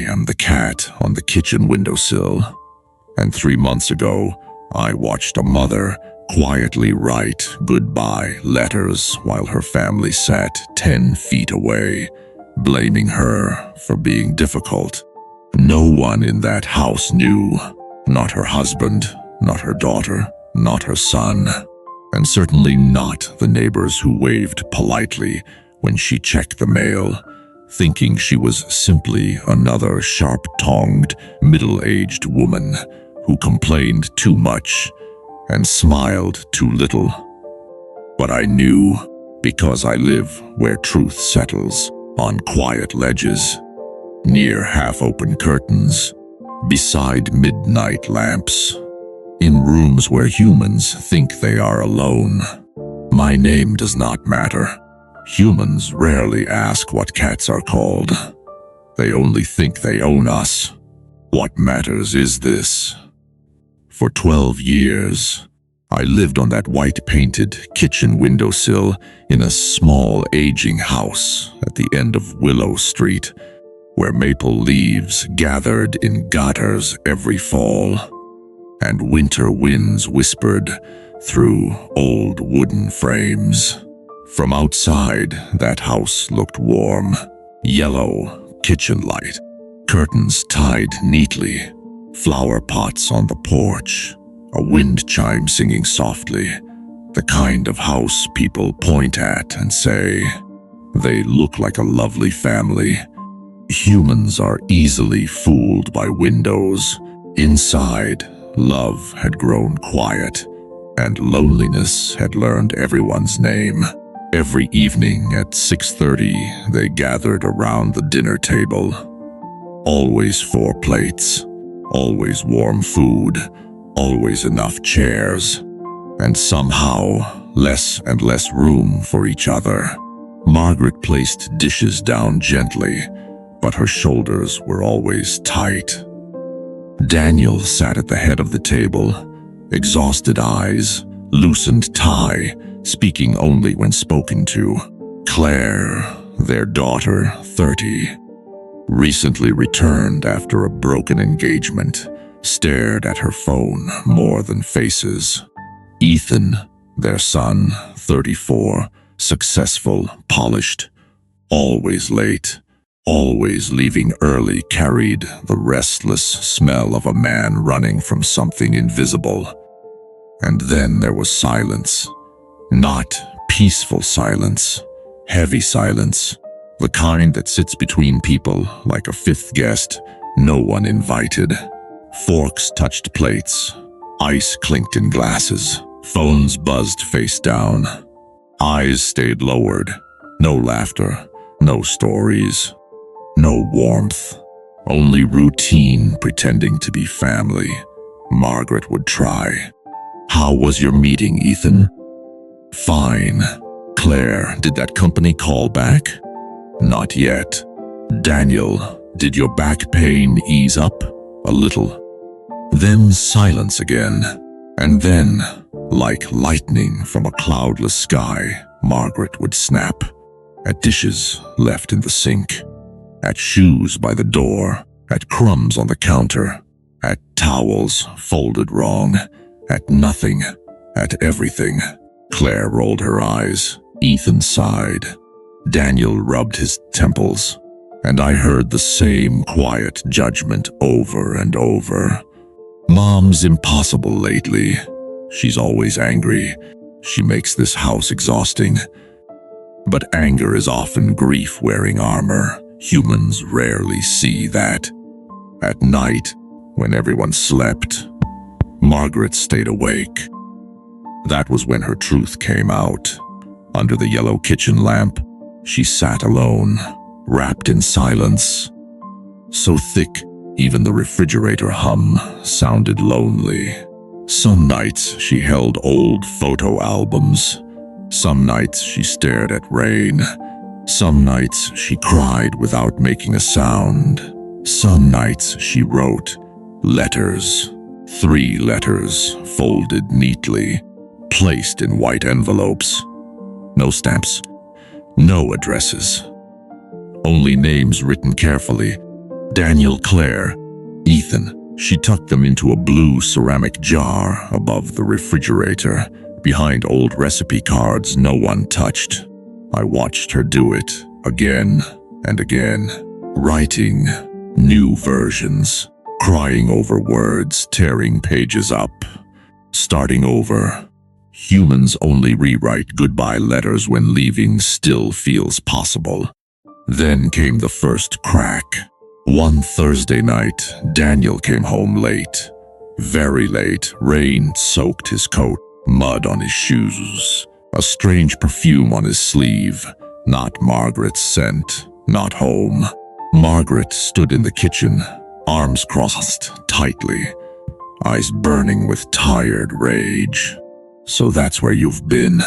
am the cat on the kitchen windowsill. And 3 months ago, I watched a mother quietly write goodbye letters while her family sat 10 feet away, blaming her for being difficult. No one in that house knew. Not her husband, not her daughter, not her son, and certainly not the neighbors who waved politely when she checked the mail, thinking she was simply another sharp-tongued, middle-aged woman who complained too much and smiled too little. But I knew, because I live where truth settles, on quiet ledges, near half-open curtains, beside midnight lamps, in rooms where humans think they are alone. My name does not matter. Humans rarely ask what cats are called. They only think they own us. What matters is this. For 12 years, I lived on that white-painted kitchen windowsill in a small, aging house at the end of Willow Street, where maple leaves gathered in gutters every fall, and winter winds whispered through old wooden frames. From outside, that house looked warm, yellow kitchen light, curtains tied neatly, flower pots on the porch, a wind chime singing softly, the kind of house people point at and say, they look like a lovely family. Humans are easily fooled by windows. Inside, love had grown quiet, and loneliness had learned everyone's name. Every evening at 6:30, they gathered around the dinner table. Always 4 plates, always warm food, always enough chairs, and somehow less and less room for each other. Margaret placed dishes down gently, but her shoulders were always tight. Daniel sat at the head of the table, exhausted eyes, loosened tie, speaking only when spoken to. Claire, their daughter, 30, recently returned after a broken engagement, stared at her phone more than faces. Ethan, their son, 34, successful, polished, always late, always leaving early, carried the restless smell of a man running from something invisible. And then there was silence. Not peaceful silence, heavy silence, the kind that sits between people like a fifth guest, no one invited. Forks touched plates, ice clinked in glasses, phones buzzed face down. Eyes stayed lowered, no laughter, no stories, no warmth, only routine pretending to be family. Margaret would try. How was your meeting, Ethan? Fine. Claire, did that company call back? Not yet. Daniel, did your back pain ease up a little? Then silence again. And then, like lightning from a cloudless sky, Margaret would snap. At dishes left in the sink, at shoes by the door, at crumbs on the counter, at towels folded wrong, at nothing, at everything. Claire rolled her eyes. Ethan sighed. Daniel rubbed his temples, and I heard the same quiet judgment over and over. Mom's impossible lately. She's always angry. She makes this house exhausting. But anger is often grief wearing armor. Humans rarely see that. At night, when everyone slept, Margaret stayed awake. That was when her truth came out. Under the yellow kitchen lamp, she sat alone, wrapped in silence. So thick, even the refrigerator hum sounded lonely. Some nights she held old photo albums. Some nights she stared at rain. Some nights she cried without making a sound. Some nights she wrote letters. 3 letters folded neatly, placed in white envelopes. No stamps, no addresses. Only names written carefully. Daniel, Claire, Ethan. She tucked them into a blue ceramic jar above the refrigerator, behind old recipe cards no one touched. I watched her do it again and again, writing new versions, crying over words, tearing pages up, starting over. Humans only rewrite goodbye letters when leaving still feels possible. Then came the first crack. One Thursday night, Daniel came home late. Very late. Rain soaked his coat, mud on his shoes, a strange perfume on his sleeve. Not Margaret's scent, not home. Margaret stood in the kitchen, arms crossed tightly, eyes burning with tired rage. "So that's where you've been?"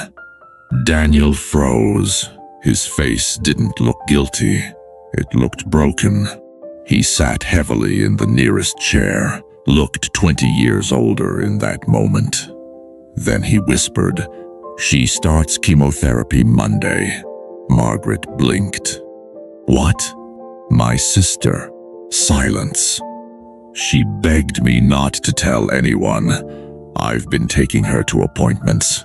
Daniel froze. His face didn't look guilty. It looked broken. He sat heavily in the nearest chair, looked 20 years older in that moment. Then he whispered, "She starts chemotherapy Monday." Margaret blinked. "What?" "My sister." Silence. "She begged me not to tell anyone. I've been taking her to appointments,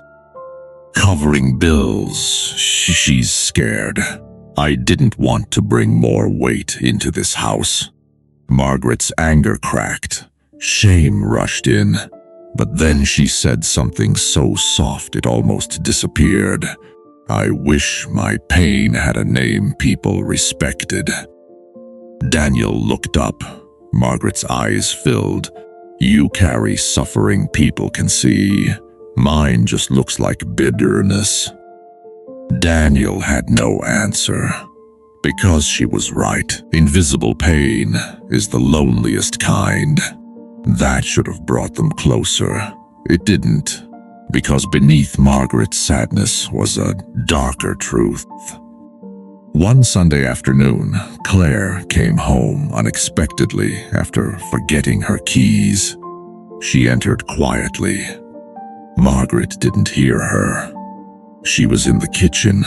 covering bills. She's scared. I didn't want to bring more weight into this house." Margaret's anger cracked. Shame rushed in. But then she said something so soft it almost disappeared. "I wish my pain had a name people respected." Daniel looked up. Margaret's eyes filled. "You carry suffering people can see. Mine just looks like bitterness." Daniel had no answer. Because she was right. Invisible pain is the loneliest kind. That should have brought them closer. It didn't. Because beneath Margaret's sadness was a darker truth. One Sunday afternoon, Claire came home unexpectedly after forgetting her keys. She entered quietly. Margaret didn't hear her. She was in the kitchen,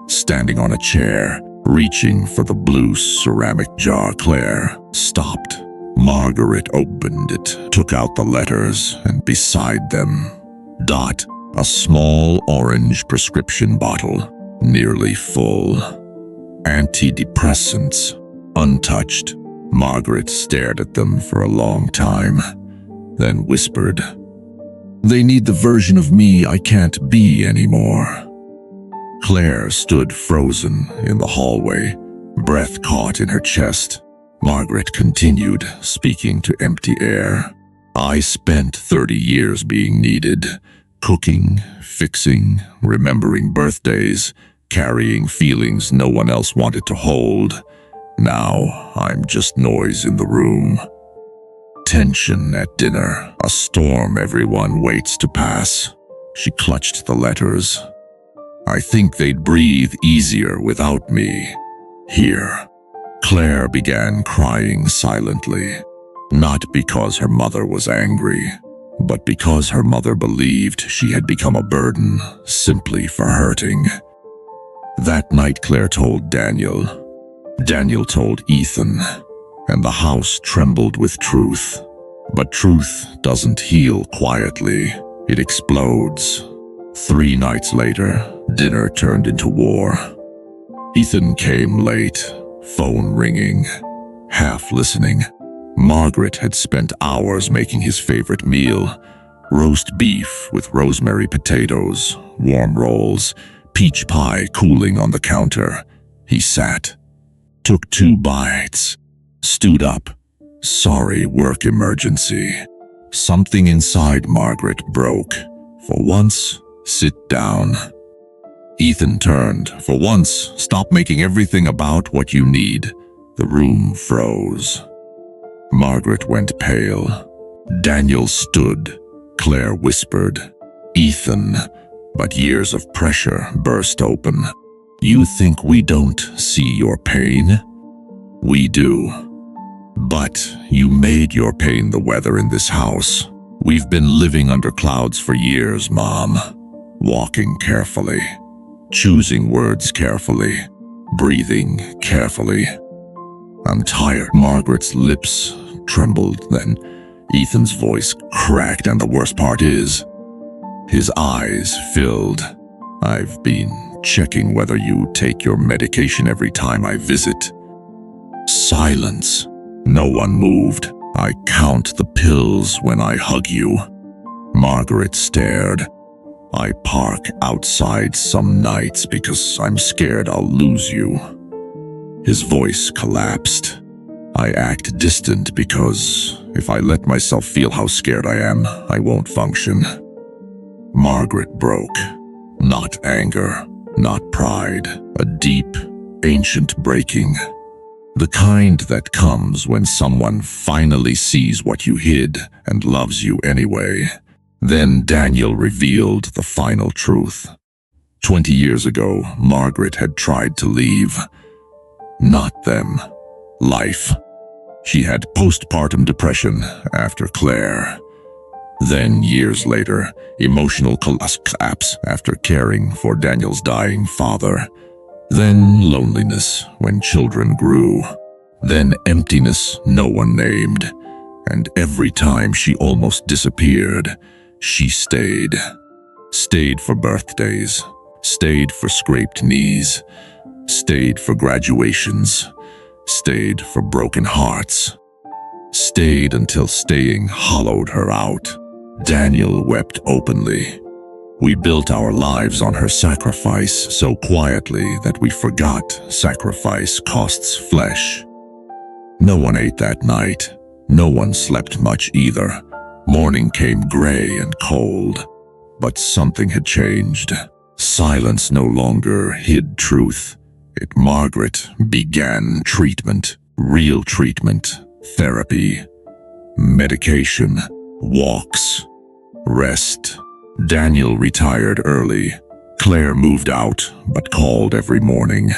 standing on a chair, reaching for the blue ceramic jar. Claire stopped. Margaret opened it, took out the letters, and beside them, a small orange prescription bottle, nearly full. Antidepressants, untouched. Margaret stared at them for a long time, then whispered, "They need the version of me I can't be anymore." Claire stood frozen in the hallway, breath caught in her chest. Margaret continued, speaking to empty air. "I spent 30 years being needed, cooking, fixing, remembering birthdays, carrying feelings no one else wanted to hold. Now I'm just noise in the room. Tension at dinner, a storm everyone waits to pass." She clutched the letters. "I think they'd breathe easier without me. Here." Claire began crying silently, not because her mother was angry, but because her mother believed she had become a burden simply for hurting. That night Claire told Daniel. Daniel told Ethan, and the house trembled with truth. But truth doesn't heal quietly, it explodes. 3 nights later, dinner turned into war. Ethan came late, phone ringing, half listening. Margaret had spent hours making his favorite meal, roast beef with rosemary potatoes, warm rolls, peach pie cooling on the counter. He sat, took 2 bites, stood up. "Sorry, work emergency." Something inside Margaret broke. "For once, sit down." Ethan turned. "For once, stop making everything about what you need." The room froze. Margaret went pale. Daniel stood. Claire whispered, "Ethan," but years of pressure burst open. "You think we don't see your pain? We do. But you made your pain the weather in this house. We've been living under clouds for years, Mom. Walking carefully, choosing words carefully, breathing carefully. I'm tired. Margaret's lips trembled, then Ethan's voice cracked, and the worst part is, his eyes filled. I've been checking whether you take your medication every time I visit. Silence. No one moved. I count the pills when I hug you. Margaret stared. I park outside some nights because I'm scared I'll lose you. His voice collapsed. I act distant because if I let myself feel how scared I am, I won't function. Margaret broke. Not anger, not pride, a deep, ancient breaking. The kind that comes when someone finally sees what you hid and loves you anyway. Then Daniel revealed the final truth. 20 years ago, Margaret had tried to leave. Not them. Life. She had postpartum depression after Claire. Then, years later, emotional collapse after caring for Daniel's dying father. Then loneliness when children grew. Then emptiness no one named. And every time she almost disappeared, she stayed. Stayed for birthdays. Stayed for scraped knees. Stayed for graduations. Stayed for broken hearts. Stayed until staying hollowed her out. Daniel wept openly. We built our lives on her sacrifice so quietly that we forgot sacrifice costs flesh. No one ate that night. No one slept much either. Morning came gray and cold. But something had changed. Silence no longer hid truth. Margaret began treatment. Real treatment. Therapy. Medication. Walks. Rest. Daniel retired early. Claire moved out, but called every morning.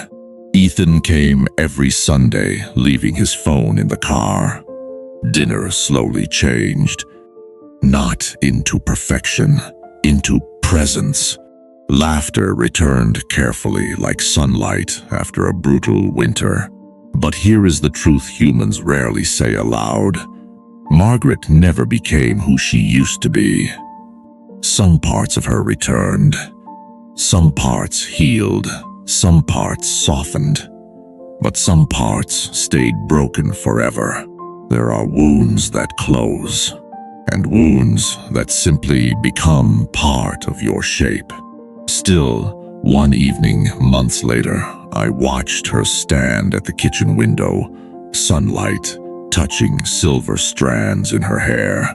Ethan came every Sunday, leaving his phone in the car. Dinner slowly changed. Not into perfection, into presence. Laughter returned carefully like sunlight after a brutal winter. But here is the truth humans rarely say aloud. Margaret never became who she used to be. Some parts of her returned. Some parts healed. Some parts softened. But some parts stayed broken forever. There are wounds that close, and wounds that simply become part of your shape. Still, one evening, months later, I watched her stand at the kitchen window, sunlight touching silver strands in her hair.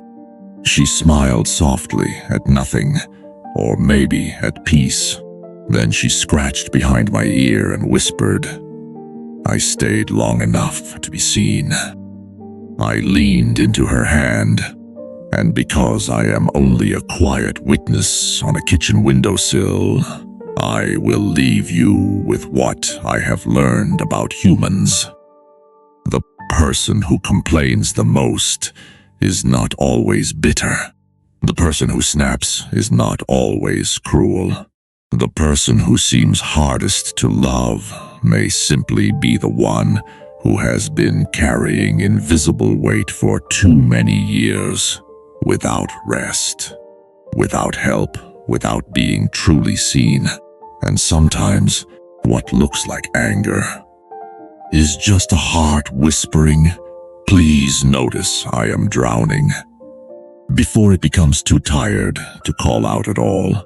She smiled softly at nothing, or maybe at peace. Then she scratched behind my ear and whispered. I stayed long enough to be seen. I leaned into her hand, and because I am only a quiet witness on a kitchen windowsill, I will leave you with what I have learned about humans. The person who complains the most is not always bitter. The person who snaps is not always cruel. The person who seems hardest to love may simply be the one who has been carrying invisible weight for too many years, without rest, without help, without being truly seen. And sometimes, what looks like anger is just a heart whispering, please notice I am drowning, before it becomes too tired to call out at all.